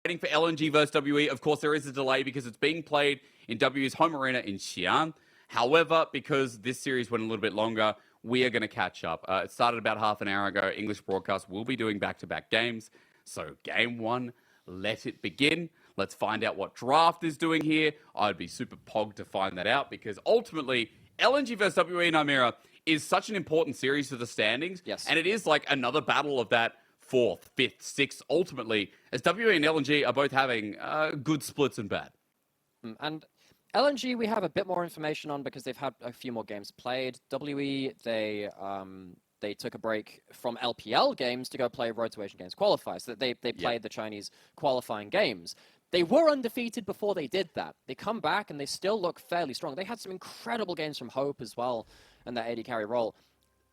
waiting for LNG versus WE. Of course, there is a delay because it's being played in WE's home arena in Xi'an. However, because this series went a little bit longer, we are going to catch up. It started about half an hour ago. English broadcast will be doing back-to-back games. So game one, let it begin. Let's find out what draft is doing here. I'd be super pogged to find that out because ultimately, LNG versus WE Nymaera is such an important series for the standings. Yes. And it is like another battle of that 4th, 5th, 6th, ultimately, as WE and LNG are both having good splits and bad. And LNG, we have a bit more information on because they've had a few more games played. WE, they took a break from LPL games to go play Road to Asian Games qualifiers. So they played the Chinese qualifying games. They were undefeated before they did that. They come back and they still look fairly strong. They had some incredible games from Hope as well in that AD carry role.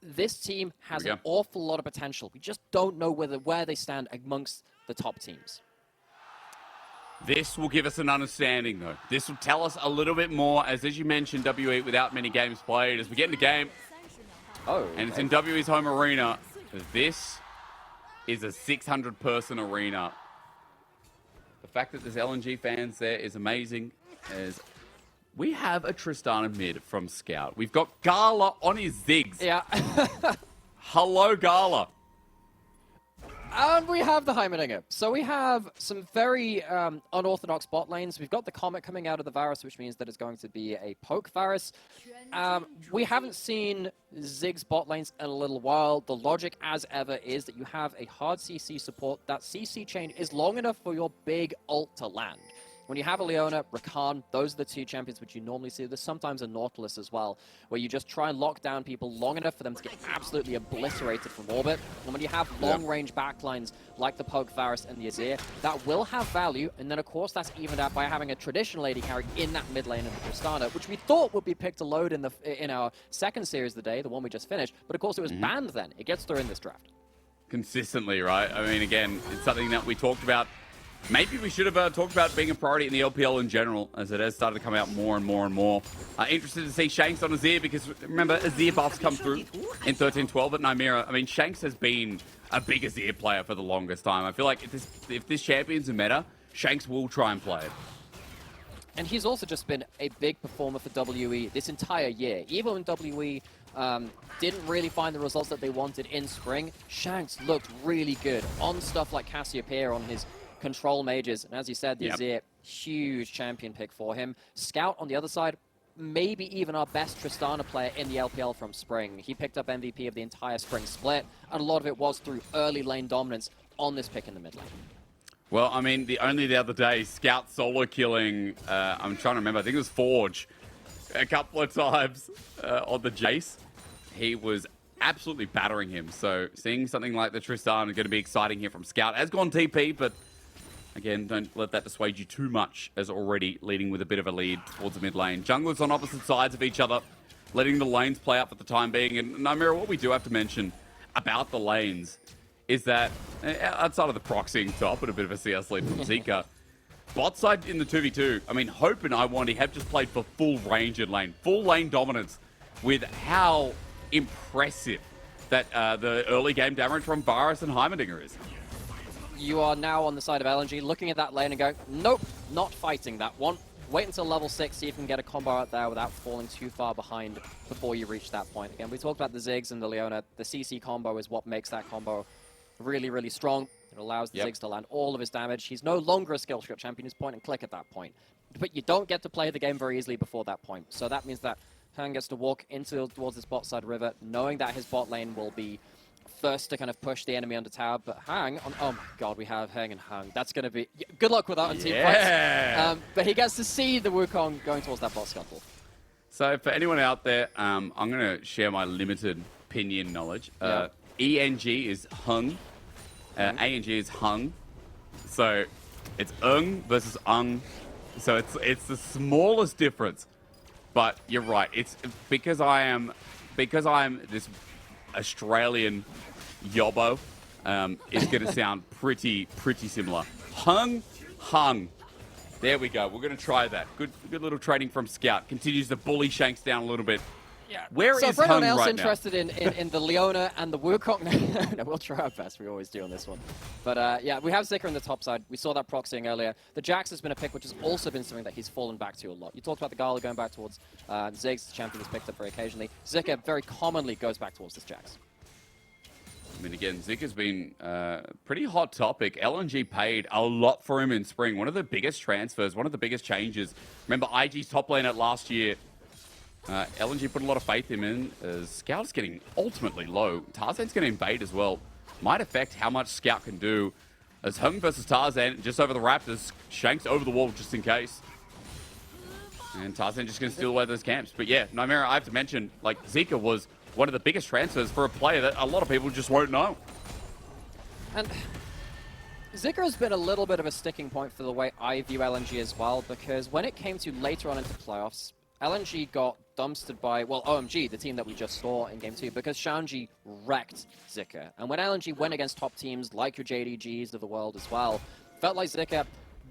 This team has an awful lot of potential. We just don't know where they stand amongst the top teams. This will give us an understanding, though. This will tell us a little bit more, as you mentioned, WE without many games played. As we get in the game, and it's in WE's home arena. This is a 600-person arena. The fact that there's LNG fans there is amazing. As we have a Tristana mid from Scout. We've got Gala on his zigs. Yeah. Hello, Gala. And we have the Heimerdinger. So we have some very unorthodox bot lanes. We've got the Comet coming out of the Varus, which means that it's going to be a poke Varus. We haven't seen Ziggs bot lanes in a little while. The logic, as ever, is that you have a hard CC support. That CC chain is long enough for your big ult to land. When you have a Leona, Rakan, those are the two champions which you normally see. There's sometimes a Nautilus as well, where you just try and lock down people long enough for them to get absolutely obliterated from orbit. And when you have long-range backlines like the Poke Varus and the Azir, that will have value. And then, of course, that's evened out by having a traditional AD carry in that mid lane of the Tristana, which we thought would be picked a load in our second series of the day, the one we just finished. But, of course, it was banned then. It gets through in this draft. Consistently, right? I mean, again, it's something that we talked about. Maybe we should have talked about being a priority in the LPL in general, as it has started to come out more and more and more. Interested to see Shanks on Azir, because remember, Azir buffs come through in 13-12 at Nymaera. I mean, Shanks has been a big Azir player for the longest time. I feel like if this champion's a meta, Shanks will try and play it. And he's also just been a big performer for WE this entire year. Even when WE didn't really find the results that they wanted in spring, Shanks looked really good on stuff like Cassiopeia on his control mages, and as you said, the Azir, huge champion pick for him. Scout on the other side, maybe even our best Tristana player in the LPL from spring. He picked up MVP of the entire spring split, and a lot of it was through early lane dominance on this pick in the mid lane. Well, I mean, only the other day, Scout solo killing, I'm trying to remember, I think it was Forge, a couple of times on the Jace. He was absolutely battering him, so seeing something like the Tristana is going to be exciting here from Scout. Has gone TP, but again, don't let that dissuade you too much, as already leading with a bit of a lead towards the mid lane. Junglers on opposite sides of each other, letting the lanes play out for the time being. And Nymaera, what we do have to mention about the lanes is that, outside of the proxying top and a bit of a CS lead from Zika, bot side in the 2v2, I mean, Hope and Lwandy have just played for full range in lane, full lane dominance, with how impressive that the early game damage from Varus and Heimerdinger is. You are now on the side of LNG, looking at that lane and going, nope, not fighting that one. Wait until level 6, see if you can get a combo out there without falling too far behind before you reach that point. Again, we talked about the Ziggs and the Leona. The CC combo is what makes that combo really, really strong. It allows the Ziggs to land all of his damage. He's no longer a skill shot champion. He's point and click at that point. But you don't get to play the game very easily before that point. So that means that Heng gets to walk towards this bot side river, knowing that his bot lane will be first to kind of push the enemy under tower, but Heng, oh my god, we have Heng and Heng. That's going to be, good luck with that on team fights. But he gets to see the Wukong going towards that bot scuttle. So for anyone out there, I'm going to share my limited Pinyin knowledge. ENG is Heng, ANG is Heng. So it's versus So it's the smallest difference. But you're right. It's because I am this Australian yobbo. It's going to sound pretty similar. Hung. There we go. We're going to try that. Good little training from Scout. Continues to bully Shanks down a little bit. Yeah. Where so is for anyone Heng else right interested in the Leona and the Wukong, no, we'll try our best. We always do on this one. But yeah, we have Zika on the top side. We saw that proxying earlier. The Jax has been a pick, which has also been something that he's fallen back to a lot. You talked about the Gala going back towards Ziggs, the champion that's picked up very occasionally. Zika very commonly goes back towards this Jax. I mean, again, Zika's been a pretty hot topic. LNG paid a lot for him in spring. One of the biggest transfers, one of the biggest changes. Remember, IG's top lane at last year. LNG put a lot of faith in him. Scout's getting ultimately low. Tarzan's going to invade as well. Might affect how much Scout can do. As Heng versus Tarzan, just over the Raptors. Shanks over the wall just in case. And Tarzan just going to steal away those camps. But yeah, Nymaera, I have to mention, like, Zika was one of the biggest transfers for a player that a lot of people just won't know. And Zika has been a little bit of a sticking point for the way I view LNG as well, because when it came to later on into playoffs, LNG got dumpstered by, well, OMG, the team that we just saw in Game 2, because Shanji wrecked Zika. And when LNG went against top teams like your JDGs of the world as well, felt like Zika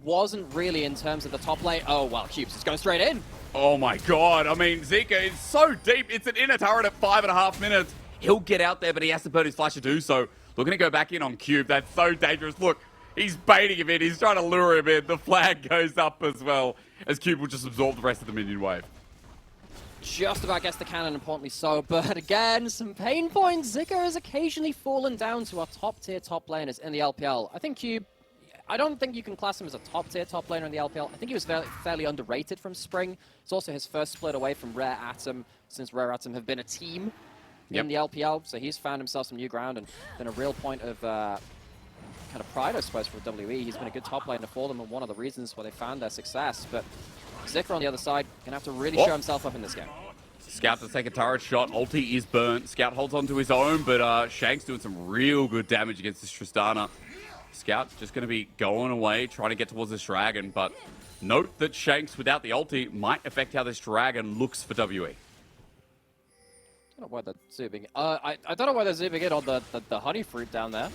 wasn't really in terms of the top lane. Oh, wow, Cubes is going straight in. Oh my god, I mean, Zika is so deep. It's an inner turret at 5.5 minutes. He'll get out there, but he has to burn his flash to do so. Looking to go back in on Cube. That's so dangerous. Look, he's baiting him in. He's trying to lure him in. The flag goes up as well, as Cube will just absorb the rest of the minion wave. Just about gets the cannon, importantly so, but again, some pain points. Zika has occasionally fallen down to our top-tier top laners in the LPL. I think Cube, I don't think you can class him as a top-tier top laner in the LPL. I think he was fairly underrated from Spring. It's also his first split away from Rare Atom, since Rare Atom have been a team in the LPL, so he's found himself some new ground and been a real point of kind of pride, I suppose, for WE. He's been a good top laner for them and one of the reasons why they found their success, but Zika on the other side gonna have to really show himself up in this game. Scout to take a turret shot. Ulti is burnt. Scout holds on to his own, but Shanks doing some real good damage against this Tristana. Scout just going to be going away, trying to get towards this dragon, but note that Shanks without the ulti might affect how this dragon looks for WE. I don't know why they're zooming. I don't know why they're zooming in on the honey fruit down there.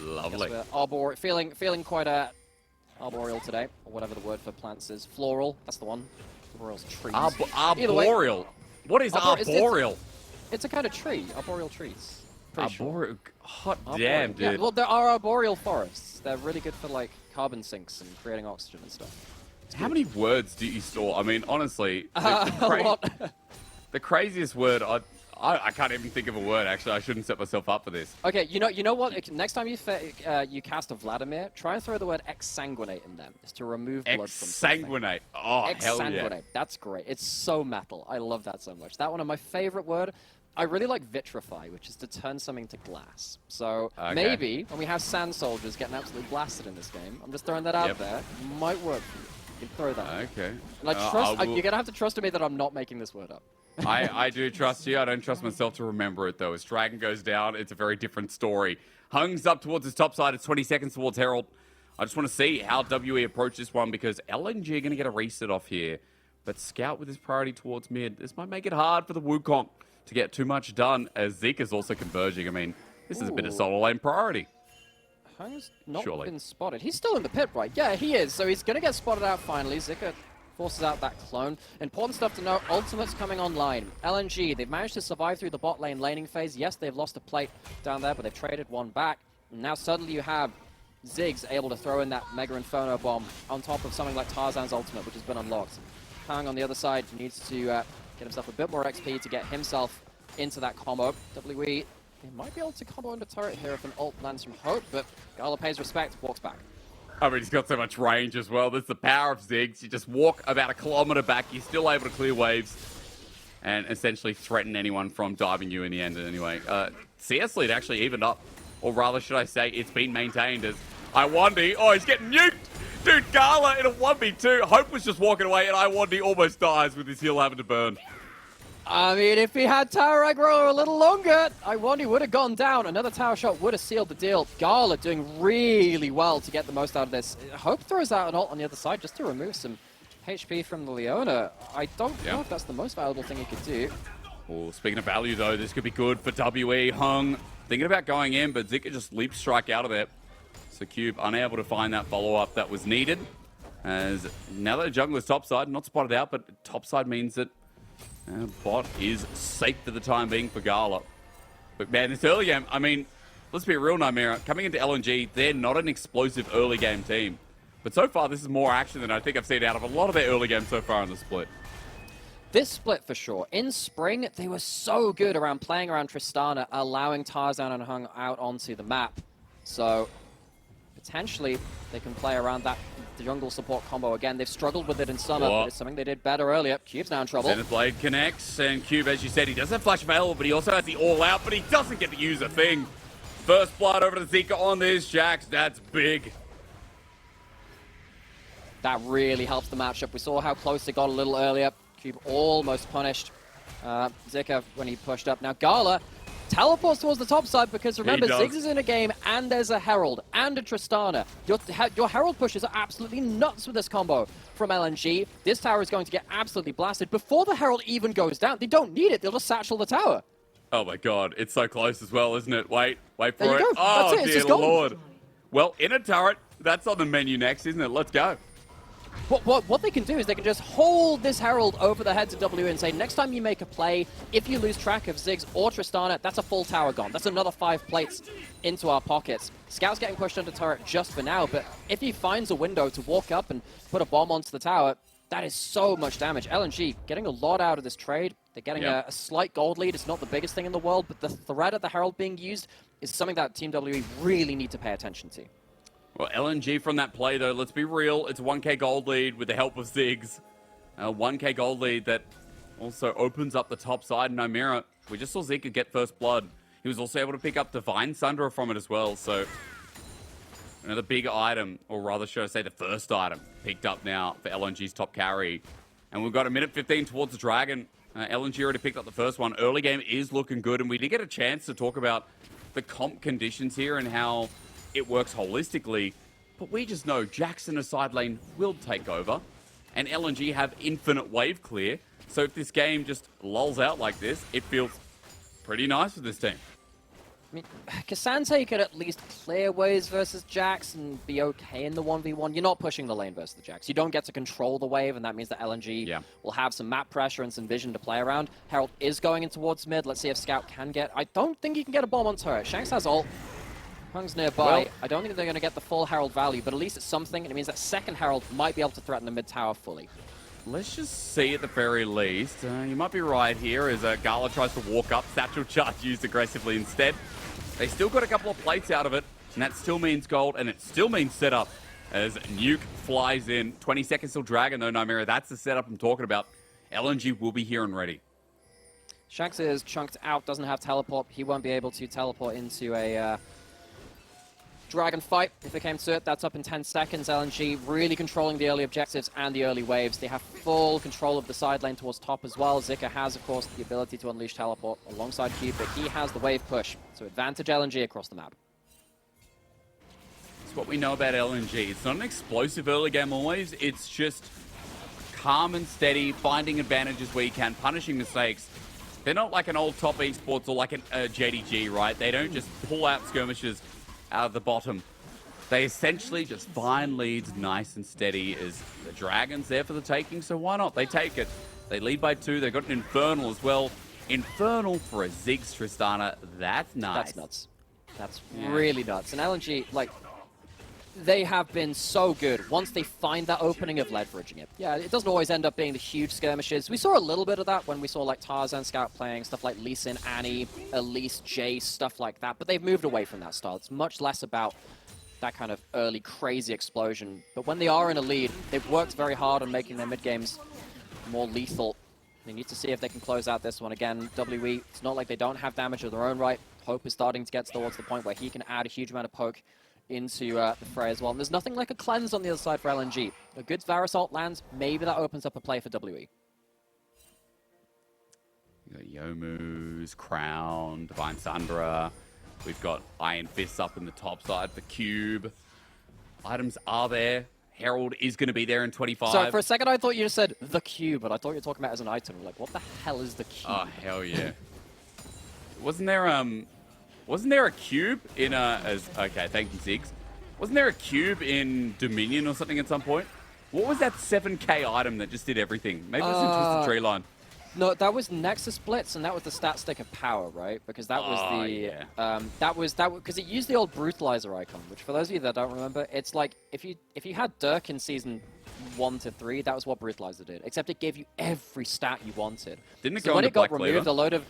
Lovely. Feeling quite arboreal today, or whatever the word for plants is. Floral, that's the one. Arboreal's trees. Arboreal. What is arboreal? It's a kind of tree. Arboreal trees. Arboreal. Hot Arboreal. damn, dude. Yeah, well, there are arboreal forests. They're really good for like carbon sinks and creating oxygen and stuff. How many words do you store? I mean, honestly, the craziest word I can't even think of a word. Actually, I shouldn't set myself up for this. Okay, you know what? Next time you cast a Vladimir, try and throw the word exsanguinate in them. Is to remove blood from something. Exsanguinate. Oh, hell yeah. That's great. It's so metal. I love that so much. That one of my favorite word. I really like vitrify, which is to turn something to glass. So maybe when we have sand soldiers getting absolutely blasted in this game, I'm just throwing that out there. Might work for you. You can throw that. Okay. And you're gonna have to trust me that I'm not making this word up. I do trust you. I don't trust myself to remember it, though. As Dragon goes down, it's a very different story. Hung's up towards his top side. It's 20 seconds towards Herald. I just want to see how WE approach this one, because LNG are going to get a reset off here. But Scout with his priority towards mid. This might make it hard for the Wukong to get too much done, as Zika's also converging. I mean, this is a bit of solo lane priority. Hung's not been spotted. He's still in the pit, right? Yeah, he is. So he's going to get spotted out finally. Zika forces out that clone. Important stuff to know, ultimate's coming online. LNG, they've managed to survive through the bot lane laning phase. Yes, they've lost a plate down there, but they've traded one back. And now suddenly you have Ziggs able to throw in that Mega Inferno bomb on top of something like Tarzan's ultimate, which has been unlocked. Heng on the other side needs to get himself a bit more XP to get himself into that combo. WE, they might be able to combo into turret here if an ult lands from Hope, but Gala pays respect, walks back. I mean, he's got so much range as well. That's the power of Ziggs. You just walk about a kilometer back. You're still able to clear waves and essentially threaten anyone from diving you in the end anyway. CS lead actually evened up. Or rather, should I say, it's been maintained as Lwandy. Oh, he's getting nuked! Dude, Gala in a 1v2. Hope was just walking away, and Lwandy almost dies with his heal having to burn. I mean, if he had tower aggro a little longer, Lwandy would have gone down. Another tower shot would have sealed the deal. Gala doing really well to get the most out of this. Hope throws out an ult on the other side just to remove some HP from the Leona. I don't know if that's the most valuable thing he could do. Oh, speaking of value, though, this could be good for WE. Heng thinking about going in, but Zika just leap strike out of there. So Cube unable to find that follow-up that was needed. As now that the jungler's topside, not spotted out, but topside means that Bot is safe for the time being for Gala. But man, this early game, I mean, let's be real, Nymaera. Coming into LNG, they're not an explosive early game team. But so far, this is more action than I think I've seen out of a lot of their early games so far in the split. This split for sure. In spring, they were so good around playing around Tristana, allowing Tarzan and Heng out onto the map. So potentially they can play around that jungle support combo again. They've struggled with it in summer, but it's something they did better earlier. Cube's now in trouble. Zenith Blade connects, and Cube, as you said, he does have flash available, but he also has the all out, but he doesn't get to use a thing. First blood over to Zika on this, Jax. That's big. That really helps the matchup. We saw how close they got a little earlier. Cube almost punished Zika when he pushed up. Now Gala teleports towards the top side because remember, Ziggs is in a game and there's a Herald and a Tristana. Your Herald pushes are absolutely nuts with this combo from LNG. This tower is going to get absolutely blasted before the Herald even goes down. They don't need it. They'll just satchel the tower. Oh my god, it's so close as well, isn't it? Wait for it. There you go. Oh, That's it. It's dear just gone. Lord. Well, in a turret, that's on the menu next, isn't it? Let's go. What they can do is they can just hold this Herald over the heads of WE and say, next time you make a play, if you lose track of Ziggs or Tristana, that's a full tower gone. That's another 5 plates into our pockets. Scout's getting pushed under turret just for now, but if he finds a window to walk up and put a bomb onto the tower, that is so much damage. LNG getting a lot out of this trade. They're getting a slight gold lead. It's not the biggest thing in the world, but the threat of the Herald being used is something that Team WE really need to pay attention to. Well, LNG from that play, though, let's be real. It's a 1k gold lead with the help of Ziggs. A 1k gold lead that also opens up the top side. Nymaera, we just saw Zika get first blood. He was also able to pick up Divine Sundra from it as well. So another big item, or rather, should I say, the first item picked up now for LNG's top carry. And we've got a minute 15 towards the Dragon. LNG already picked up the first one. Early game is looking good, and we did get a chance to talk about the comp conditions here and how it works holistically, but we just know Jackson a side lane will take over, and LNG have infinite wave clear, so if this game just lulls out like this, it feels pretty nice for this team. I mean, Cassante could at least clear waves versus Jax and be okay in the 1v1. You're not pushing the lane versus the Jax. You don't get to control the wave, and that means that LNG will have some map pressure and some vision to play around. Herald is going in towards mid. Let's see if Scout can get... I don't think he can get a bomb on turret. Shanks has ult. Hung's nearby. Well, I don't think they're going to get the full Herald value, but at least it's something, and it means that second Herald might be able to threaten the mid tower fully. Let's just see at the very least. You might be right here as Gala tries to walk up. Satchel charge used aggressively instead. They still got a couple of plates out of it, and that still means gold, and it still means setup as Nuke flies in. 20 seconds till Dragon, though, Nymaera. That's the setup I'm talking about. LNG will be here and ready. Shanks is chunked out, doesn't have teleport. He won't be able to teleport into a... Dragon fight, if it came to it. That's up in 10 seconds. LNG really controlling the early objectives and the early waves. They have full control of the side lane towards top as well. Zika has, of course, the ability to unleash teleport alongside Cube, but he has the wave push. So advantage LNG across the map. That's what we know about LNG. It's not an explosive early game always. It's just calm and steady, finding advantages where you can, punishing mistakes. They're not like an old top esports or like a JDG, right? They don't just pull out skirmishes out of the bottom. They essentially just find leads nice and steady as the Dragon's there for the taking, so why not? They take it. They lead by 2. They've got an Infernal as well. Infernal for a Ziggs Tristana. That's nice. That's nuts. That's really nuts. And LNG, like, they have been so good once they find that opening of leveraging it. Yeah, it doesn't always end up being the huge skirmishes. We saw a little bit of that when we saw like Tarzan Scout playing stuff like Lee Sin, Annie, Elise, Jace, stuff like that. But they've moved away from that style. It's much less about that kind of early crazy explosion. But when they are in a lead, they've worked very hard on making their mid games more lethal. They need to see if they can close out this one again. WE, it's not like they don't have damage of their own right. Hope is starting to get towards the point where he can add a huge amount of poke into the fray as well. And there's nothing like a cleanse on the other side for LNG. A good Varus ult lands, maybe that opens up a play for WE. You got Yomu's, Crown, Divine Sundra. We've got Iron Fists up in the top side for Cube. Items are there. Herald is going to be there in 25. So for a second I thought you just said the Cube, but I thought you were talking about it as an item. Like, what the hell is the Cube? Oh, hell yeah. Wasn't there a cube in okay, thank you, Ziggs. Wasn't there a cube in Dominion or something at some point? What was that 7k item that just did everything? Maybe it was in Twisted Tree Line. No, that was Nexus Blitz, and that was the stat stick of power, right? Because that was because it used the old brutalizer icon. Which, for those of you that don't remember, it's like if you had Dirk in season 1 to 3, that was what brutalizer did. Except it gave you every stat you wanted. Didn't it so go when into it got Black removed, Cleaver? a load of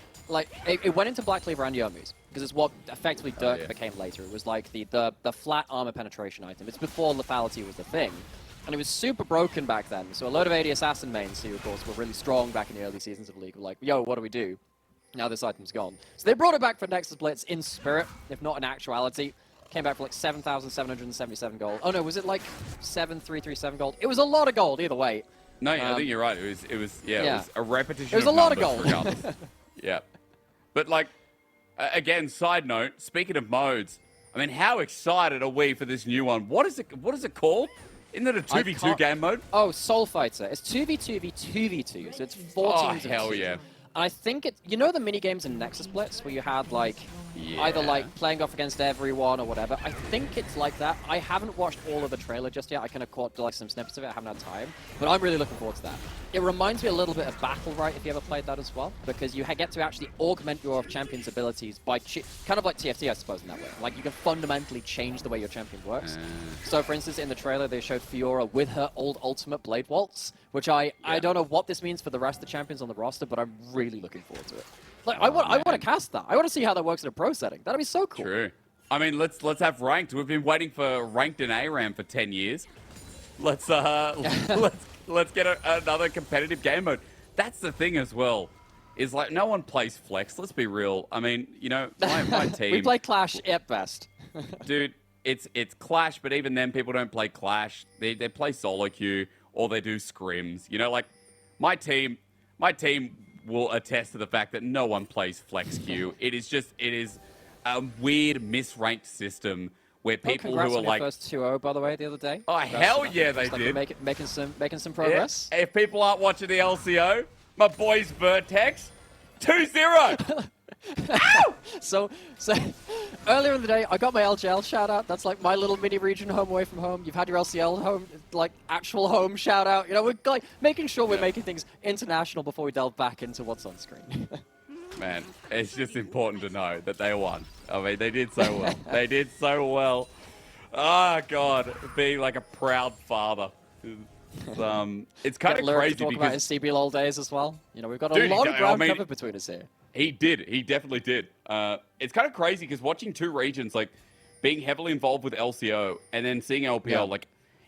it went into Black Cleaver and Yomu's because it's what effectively Dirk became later. It was like the flat armor penetration item. It's before lethality was the thing. And it was super broken back then, so a load of AD Assassin mains, who of course were really strong back in the early seasons of League, were like, yo, what do we do? Now this item's gone. So they brought it back for Nexus Blitz in spirit, if not in actuality. Came back for like 7,777 gold. Oh no, was it like 7,337 gold? It was a lot of gold either way. No, I think you're right. It was a repetition. It was of a lot of numbers, gold. regardless. Yeah, but like again, side note. Speaking of modes, I mean, how excited are we for this new one? What is it? What is it called? Isn't it a 2v2 game mode? Oh, Soul Fighter. It's 2v2v2v2, so it's 4 teams of hell 2. yeah. I think it. You know the mini games in Nexus Blitz where you had like either like playing off against everyone or whatever. I think it's like that. I haven't watched all of the trailer just yet. I kind of caught like some snippets of it. I haven't had time, but I'm really looking forward to that. It reminds me a little bit of Battle Right if you ever played that as well, because you get to actually augment your champion's abilities by kind of like TFT, I suppose, in that way. Like you can fundamentally change the way your champion works. So, for instance, in the trailer they showed Fiora with her old ultimate Blade Waltz, which I don't know what this means for the rest of the champions on the roster, but I'm really looking forward to it. Like I want to cast that. I want to see how that works in a pro setting. That'd be so cool. True. I mean, let's have ranked. We've been waiting for ranked in ARAM for 10 years. Let's get another competitive game mode. That's the thing as well. Is like no one plays flex. Let's be real. I mean, you know, my team. We play Clash at best. Dude, it's Clash, but even then, people don't play Clash. They play solo queue or they do scrims. You know, like my team will attest to the fact that no one plays flex queue. It is a weird misranked system where people who are like first 2-0 by the way the other day. Oh hell yeah, they did. Making some progress. Yeah. If people aren't watching the LCO, my boys Vertex 2-0. Ow! So earlier in the day, I got my LGL shout out. That's like my little mini region home away from home. You've had your LCL home, like actual home shout out. You know, we're like making sure we're making things international before we delve back into what's on screen. Man, it's just important to know that they won. I mean, they did so well. They did so well. Ah, God, being like a proud father. It's kind of crazy to talk about his CBL all days as well. You know, we've got a Dude, lot of ground covered between us here. He did. He definitely did. It's kind of crazy because watching two regions, like being heavily involved with LCO and then seeing LPL, like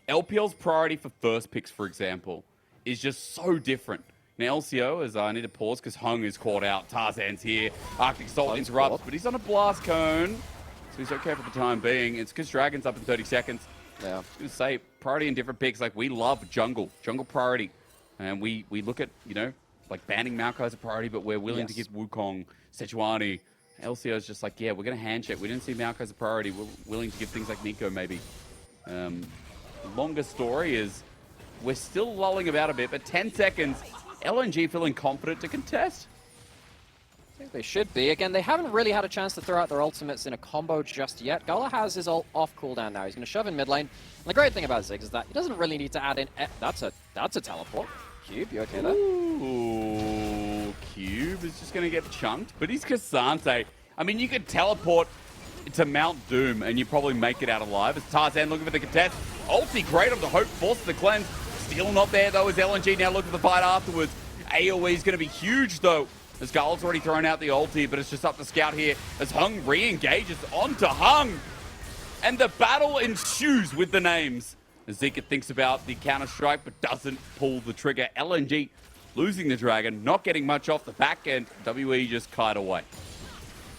LPL's priority for first picks, for example, is just so different. Now LCO, as I need to pause because Heng is caught out. Tarzan's here. Arctic Salt interrupts, but he's on a blast cone, so he's okay for the time being. It's because Dragon's up in 30 seconds. Yeah. I was going to say, priority in different picks. Like, we love jungle priority. And we look at, you know, like banning Maokai as a priority, but we're willing to give Wukong, Sejuani. LCO's just like, yeah, we're going to handshake. We didn't see Maokai as a priority. We're willing to give things like Nico, maybe. Longer story is we're still lulling about a bit, but 10 seconds. LNG feeling confident to contest? I think they should be. Again, they haven't really had a chance to throw out their ultimates in a combo just yet. Gala has his ult off cooldown now. He's going to shove in mid lane. And the great thing about Zig is that he doesn't really need to add in... That's a teleport. Cube, you okay there? Ooh, Cube is just going to get chunked. But he's Cassante. I mean, you could teleport to Mount Doom and you probably make it out alive. As Tarzan looking for the contest. Ulti great on the Hope, forces the cleanse. Still not there, though, as LNG now looking for the fight afterwards. AoE is going to be huge, though, as Gala's already thrown out the ulti, but it's just up to Scout here as Heng re-engages onto Heng. And the battle ensues with the names. As Zika thinks about the counter-strike, but doesn't pull the trigger. LNG losing the Dragon, not getting much off the back end. WE just kite away.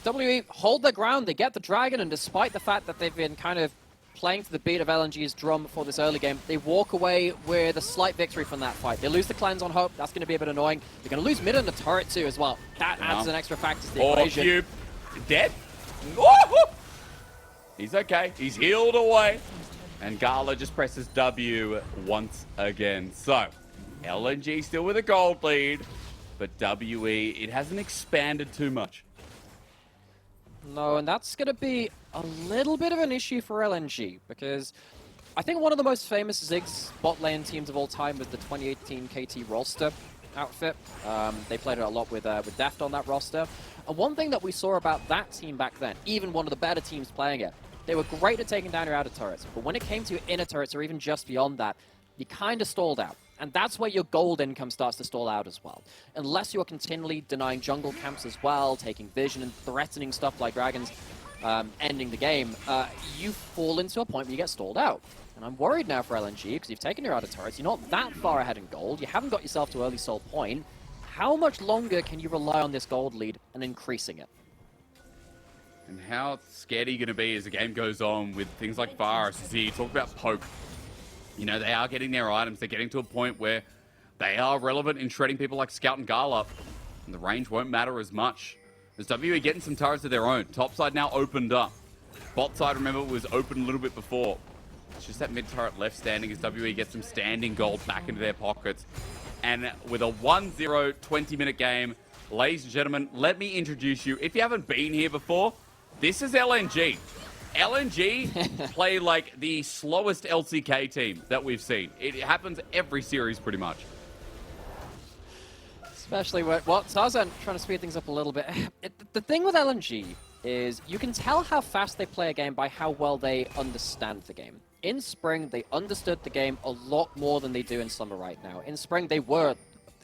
WE hold their ground, they get the Dragon, and despite the fact that they've been kind of playing to the beat of LNG's drum for this early game, they walk away with a slight victory from that fight. They lose the cleanse on Hope. That's going to be a bit annoying. They're going to lose mid and the turret too as well. That adds an extra factor to the equation. Cube dead. Oh! He's okay. He's healed away. And Gala just presses W once again. So, LNG still with a gold lead, but WE, it hasn't expanded too much. No, and that's going to be a little bit of an issue for LNG, because I think one of the most famous Ziggs bot lane teams of all time was the 2018 KT roster. outfit. They played it a lot with Deft on that roster. And one thing that we saw about that team back then, even one of the better teams playing it, they were great at taking down your outer turrets. But when it came to your inner turrets, or even just beyond that, you kind of stalled out. And that's where your gold income starts to stall out as well. Unless you're continually denying jungle camps as well, taking vision and threatening stuff like dragons, ending the game, you fall into a point where you get stalled out. And I'm worried now for LNG, because you've taken your outer turrets, you're not that far ahead in gold, you haven't got yourself to early soul point. How much longer can you rely on this gold lead and increasing it? And how scared are you going to be as the game goes on with things like Virus? You talk about poke. You know, they are getting their items. They're getting to a point where they are relevant in shredding people like Scout and Gala. And the range won't matter as much. As WE getting some turrets of their own. Top side now opened up. Bot side, remember, was open a little bit before. It's just that mid turret left standing as WE gets some standing gold back into their pockets. And with a 1-0 20-minute game, ladies and gentlemen, let me introduce you. If you haven't been here before, this is LNG. LNG play like the slowest LCK team that we've seen. It happens every series pretty much. Especially with Tarzan trying to speed things up a little bit. The thing with LNG is you can tell how fast they play a game by how well they understand the game. In Spring, they understood the game a lot more than they do in Summer right now. In Spring, they were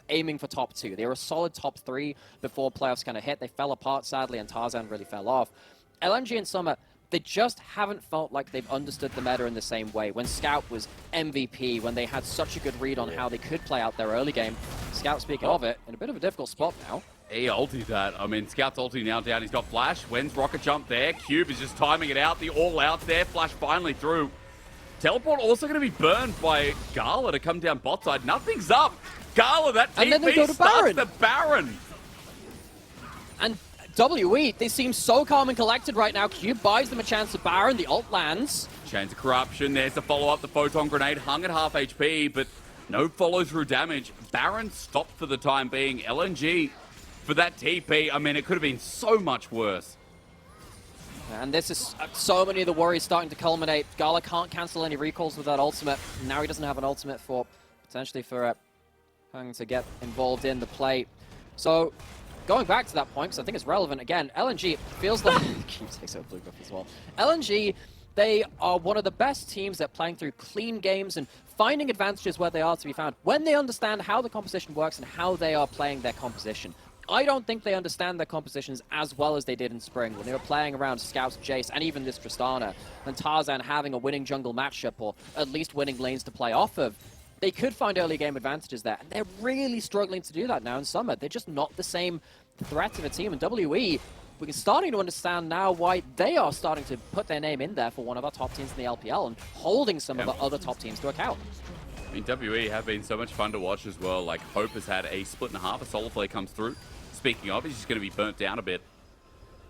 aiming for top 2. They were a solid top 3 before playoffs kind of hit. They fell apart, sadly, and Tarzan really fell off. LNG in Summer, they just haven't felt like they've understood the meta in the same way. When Scout was MVP, when they had such a good read on how they could play out their early game, Scout, speaking of it, in a bit of a difficult spot now. He ultied that. I mean, Scout's ulti now down. He's got Flash. When's rocket jump there? Cube is just timing it out. The all-out there. Flash finally through. Teleport also going to be burned by Gala to come down bot side. Nothing's up. Gala, that TP starts the Baron. And WE, they seem so calm and collected right now. Cube buys them a chance to Baron. The ult lands. Chains of Corruption. There's the follow-up. The Photon Grenade hung at half HP, but no follow-through damage. Baron stopped for the time being. LNG for that TP. I mean, it could have been so much worse. And this is so many of the worries starting to culminate. Gala can't cancel any recalls with that ultimate. Now he doesn't have an ultimate for potentially for Heng to get involved in the play. So going back to that point, because I think it's relevant again, LNG feels like Cube takes out blue buff as well. LNG, they are one of the best teams at playing through clean games and finding advantages where they are to be found when they understand how the composition works and how they are playing their composition. I don't think they understand their compositions as well as they did in Spring when they were playing around Scout's Jace and even this Tristana and Tarzan having a winning jungle matchup or at least winning lanes to play off of. They could find early game advantages there, and they're really struggling to do that now in Summer. They're just not the same threat of a team. And WE, we're starting to understand now why they are starting to put their name in there for one of our top teams in the LPL and holding some of the other top teams to account. I mean, WE have been so much fun to watch as well. Like, Hope has had a split and a half. A Solarflare comes through. Speaking of, he's just going to be burnt down a bit.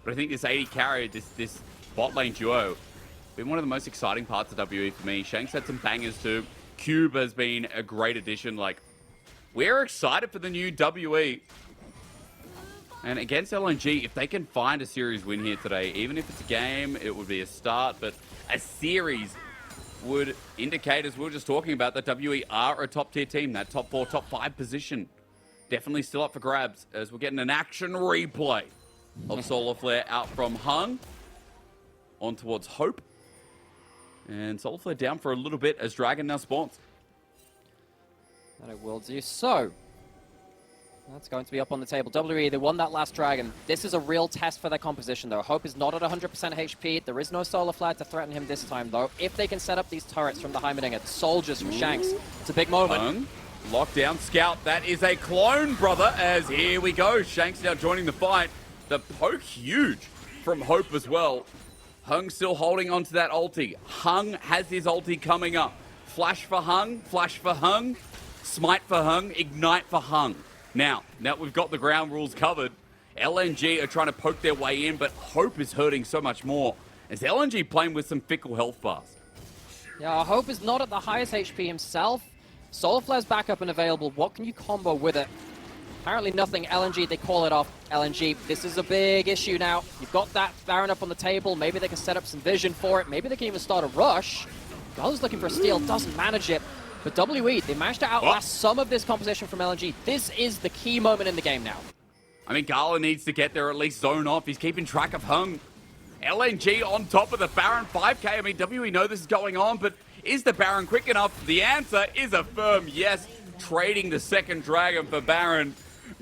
But I think this 80 carry, this bot lane duo, been one of the most exciting parts of WE for me. Shanks had some bangers too. Cube has been a great addition. Like, we're excited for the new WE. And against LNG, if they can find a series win here today, even if it's a game, it would be a start. But a series would indicate, as we were just talking about, that WE are a top-tier team. That top 4, top 5 position. Definitely still up for grabs as we're getting an action replay of Solarflare out from Heng on towards Hope. And Solarflare down for a little bit as Dragon now spawns. And it will do so. That's going to be up on the table. WE, they won that last Dragon. This is a real test for their composition, though. Hope is not at 100% HP. There is no Solarflare to threaten him this time, though. If they can set up these turrets from the Heimerdinger, the soldiers from Shanks, it's a big moment. Lockdown Scout, that is a clone, brother, as here we go. Shanks now joining the fight. The poke huge from Hope as well. Heng still holding on to that ulti. Heng has his ulti coming up. Flash for Heng, flash for Heng, smite for Heng, ignite for Heng. Now we've got the ground rules covered, LNG are trying to poke their way in, but Hope is hurting so much more. As LNG playing with some fickle health bars. Yeah, Hope is not at the highest HP himself. Solarflare's back up and available. What can you combo with it? Apparently nothing. LNG, they call it off. LNG, this is a big issue now. You've got that Baron up on the table. Maybe they can set up some vision for it. Maybe they can even start a rush. Gala's looking for a steal, doesn't manage it. But WE, they managed to outlast some of this composition from LNG. This is the key moment in the game now. I mean, Gala needs to get there, at least zone off. He's keeping track of Heng. LNG on top of the Baron 5k. I mean, WE know this is going on, but is the Baron quick enough? The answer is a firm yes. Trading the second Dragon for Baron.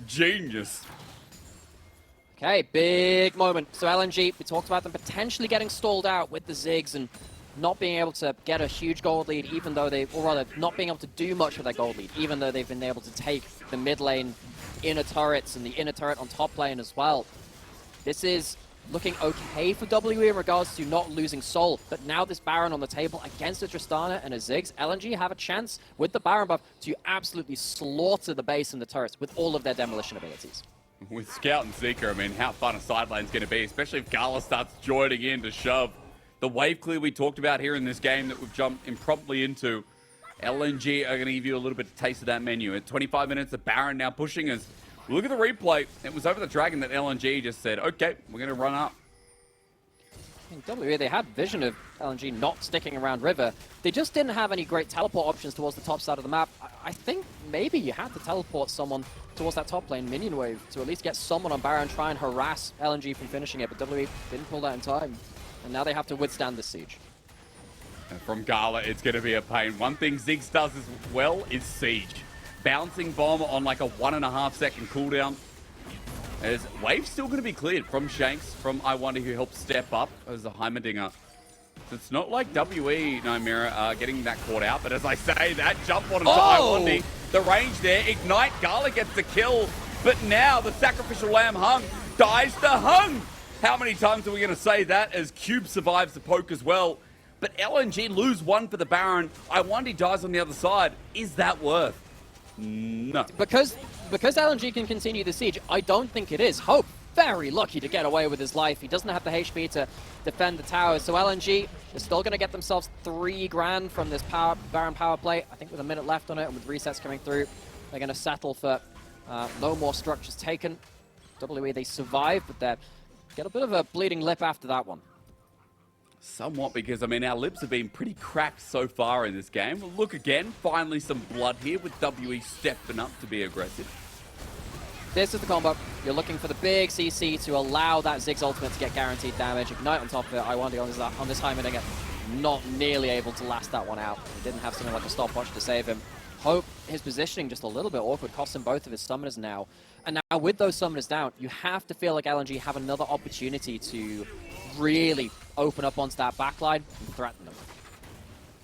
Genius. Okay, big moment. So LNG, we talked about them potentially getting stalled out with the Ziggs and not being able to get a huge gold lead, even though or rather, not being able to do much with their gold lead, even though they've been able to take the mid lane inner turrets and the inner turret on top lane as well. This is looking okay for WE in regards to not losing soul, but now this Baron on the table against a Tristana and a Ziggs, LNG have a chance with the Baron buff to absolutely slaughter the base and the turrets with all of their demolition abilities. With Scout and Zika, I mean, how fun a side lane's going to be, especially if Gala starts joining in to shove. The wave clear we talked about here in this game that we've jumped impromptu into, LNG are going to give you a little bit of taste of that menu. At 25 minutes, the Baron now pushing us. Look at the replay. It was over the Dragon that LNG just said, okay, we're going to run up. In WE, they had vision of LNG not sticking around River. They just didn't have any great teleport options towards the top side of the map. I think maybe you had to teleport someone towards that top lane minion wave to at least get someone on Baron, try and harass LNG from finishing it, but WE didn't pull that in time. And now they have to withstand this siege. And from Gala, it's going to be a pain. One thing Ziggs does as well is siege. Bouncing bomb on like a 1.5 second cooldown. As wave's still going to be cleared from Shanks, from I Wonder, who helped step up as a Heimerdinger. So it's not like WE, Nymaera, getting that caught out, but as I say, that jump on I Wonder, the range there, Ignite, Gala gets the kill, but now the sacrificial lamb Heng dies to Heng. How many times are we going to say that as Cube survives the poke as well? But LNG lose one for the Baron. I Wonder dies on the other side. Is that worth? No. Because LNG can continue the siege, I don't think it is. Hope, very lucky to get away with his life. He doesn't have the HP to defend the towers. So LNG is still going to get themselves 3 grand from this Baron power play. I think with a minute left on it and with resets coming through, they're going to settle for no more structures taken. WE, they survive, but they get a bit of a bleeding lip after that one. Somewhat, because, I mean, our lips have been pretty cracked so far in this game. Look again, finally some blood here with WE stepping up to be aggressive. This is the combo. You're looking for the big CC to allow that Ziggs ultimate to get guaranteed damage. Ignite on top of it. I Wonder on this Heimerdinger, not nearly able to last that one out. He didn't have something like a stopwatch to save him. Hope, his positioning just a little bit awkward, cost him both of his summoners now. And now with those summoners down, you have to feel like LNG have another opportunity to really open up onto that backline and threaten them.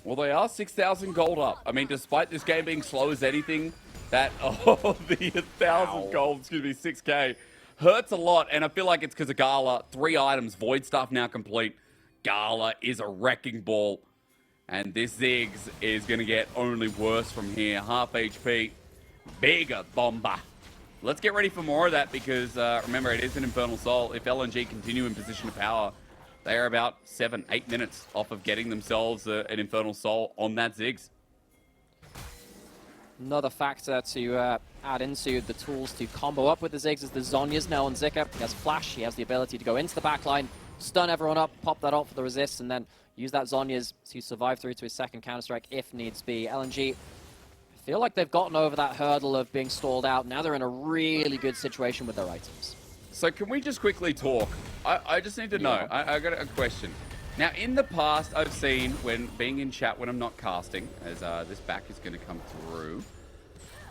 Well, they are 6,000 gold up. I mean, despite this game being slow as anything, that, the 1,000 gold, excuse me, 6k, hurts a lot. And I feel like it's because of Gala. 3 items, Void Stuff now complete. Gala is a wrecking ball. And this Ziggs is going to get only worse from here. Half HP, bigger bomber. Let's get ready for more of that because, remember, it is an Infernal Soul. If LNG continue in position of power, they are about 7-8 minutes off of getting themselves an Infernal Soul on that Ziggs. Another factor to add into the tools to combo up with the Ziggs is the Zhonya's now on Zika. He has Flash, he has the ability to go into the backline, stun everyone up, pop that out for the resist, and then use that Zhonya's to survive through to his second Counter-Strike if needs be. LNG feel like they've gotten over that hurdle of being stalled out. Now they're in a really good situation with their items. So can we just quickly talk? I just need to know. I got a question. Now, in the past, I've seen when being in chat when I'm not casting, as this back is going to come through,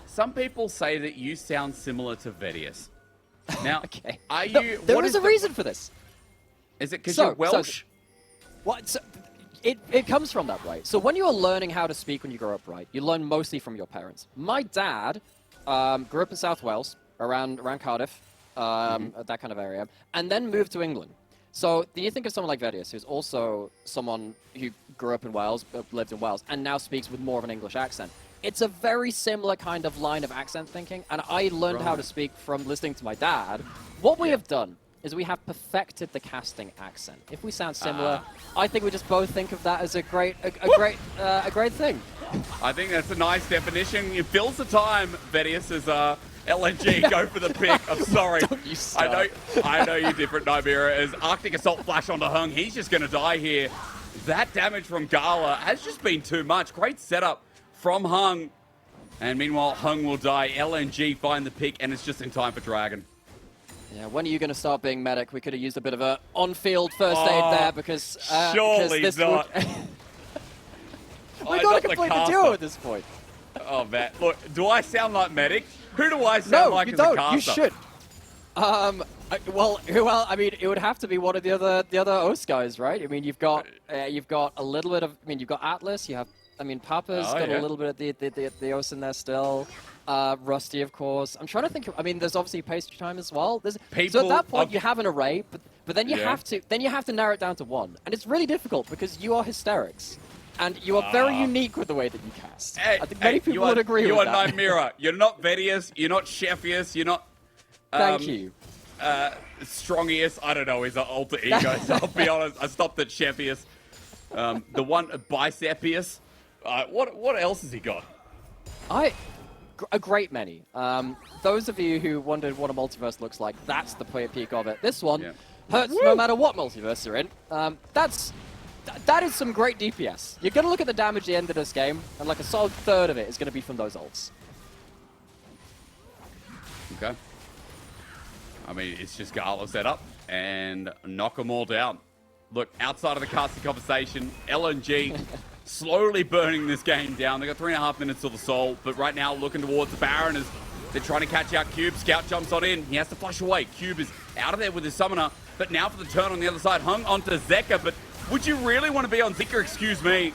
some people say that you sound similar to VODS. Now, okay. Are you? There is a reason for this. Is it because you're Welsh? What? So, it comes from that, right? So when you're learning how to speak when you grow up, right, you learn mostly from your parents. My dad grew up in South Wales, around Cardiff, that kind of area, and then moved to England. So then you think of someone like VODS, who's also someone who grew up in Wales, lived in Wales, and now speaks with more of an English accent. It's a very similar kind of line of accent thinking, and I learned how to speak from listening to my dad. What we have done is we have perfected the casting accent. If we sound similar, I think we just both think of that as a great thing. I think that's a nice definition. It fills the time, VODS, as LNG go for the pick. I'm sorry. Don't you start. I know you're different, Nymaera. As Arctic Assault flash onto Heng, he's just going to die here. That damage from Gala has just been too much. Great setup from Heng. And meanwhile, Heng will die. LNG find the pick, and it's just in time for Dragon. Yeah, when are you going to start being medic? We could have used a bit of a on-field first aid there because surely because this not. we got to complete the duo at this point. Oh man, look, do I sound like medic? Who do I sound like as a caster? You should. Well, I mean, it would have to be one of the other OS guys, right? I mean, you've got a little bit of. I mean, you've got Atlas. You have. I mean, Papa's got a little bit of the OS in there still. Rusty, of course. I'm trying to think. I mean, there's obviously pastry time as well. So at that point, you have an array, but then you have to narrow it down to one, and it's really difficult because you are Hysterics. And you are very unique with the way that you cast. I think many people would agree with that. You are Nymaera. You're not VODS. You're not Chefius. You're not... Thank you. Strongius. I don't know his alter ego. So I'll be honest. I stopped at Chefius. The one, Bicepius. What else has he got? A great many. Those of you who wondered what a multiverse looks like, that's the peak of it. This one hurts no matter what multiverse you're in. That is some great DPS. You're going to look at the damage at the end of this game, and like a solid third of it is going to be from those ults. Okay. I mean, it's just Gala set up and knock them all down. Look, outside of the casting conversation, LNG slowly burning this game down. They got 3.5 minutes till the soul, but right now looking towards the Baron as they're trying to catch out Cube. Scout jumps on in. He has to flush away. Cube is out of there with his summoner, but now for the turn on the other side, Hung onto Zika, but would you really want to be on Zika? Excuse me.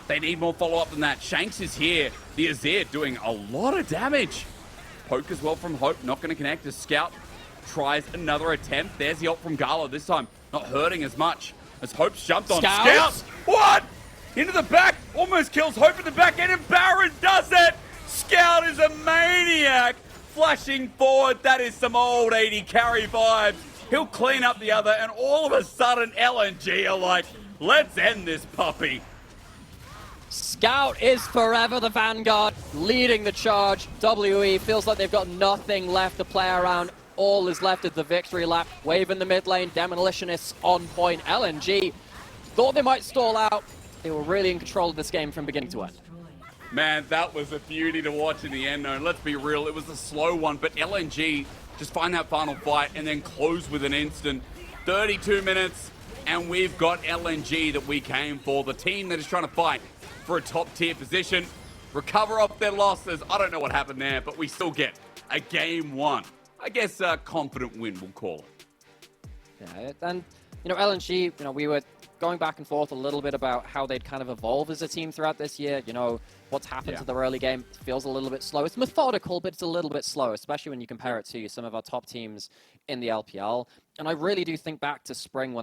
They need more follow-up than that. Shanks is here. The Azir doing a lot of damage. Poke as well from Hope. Not going to connect as Scout tries another attempt. There's the ult from Gala. This time not hurting as much as Hope's jumped on. Scout! What? Into the back. Almost kills Hope in the back end, and Baron does it. Scout is a maniac. Flashing forward. That is some old 80 carry vibes. He'll clean up the other, and all of a sudden, LNG are like, let's end this puppy. Scout is forever the vanguard, leading the charge. WE feels like they've got nothing left to play around. All is left is the victory lap. Wave in the mid lane, Demolitionists on point. LNG thought they might stall out. They were really in control of this game from beginning to end. Man, that was a beauty to watch in the end, though. Let's be real, it was a slow one, but LNG just find that final fight and then close with an instant. 32 minutes, and we've got LNG that we came for. The team that is trying to fight for a top-tier position. Recover off their losses. I don't know what happened there, but we still get a game one. I guess a confident win, we'll call it. Yeah, and, LNG, we were going back and forth a little bit about how they'd kind of evolve as a team throughout this year. What's happened to the early game feels a little bit slow. It's methodical, but it's a little bit slow, especially when you compare it to some of our top teams in the LPL. And I really do think back to spring when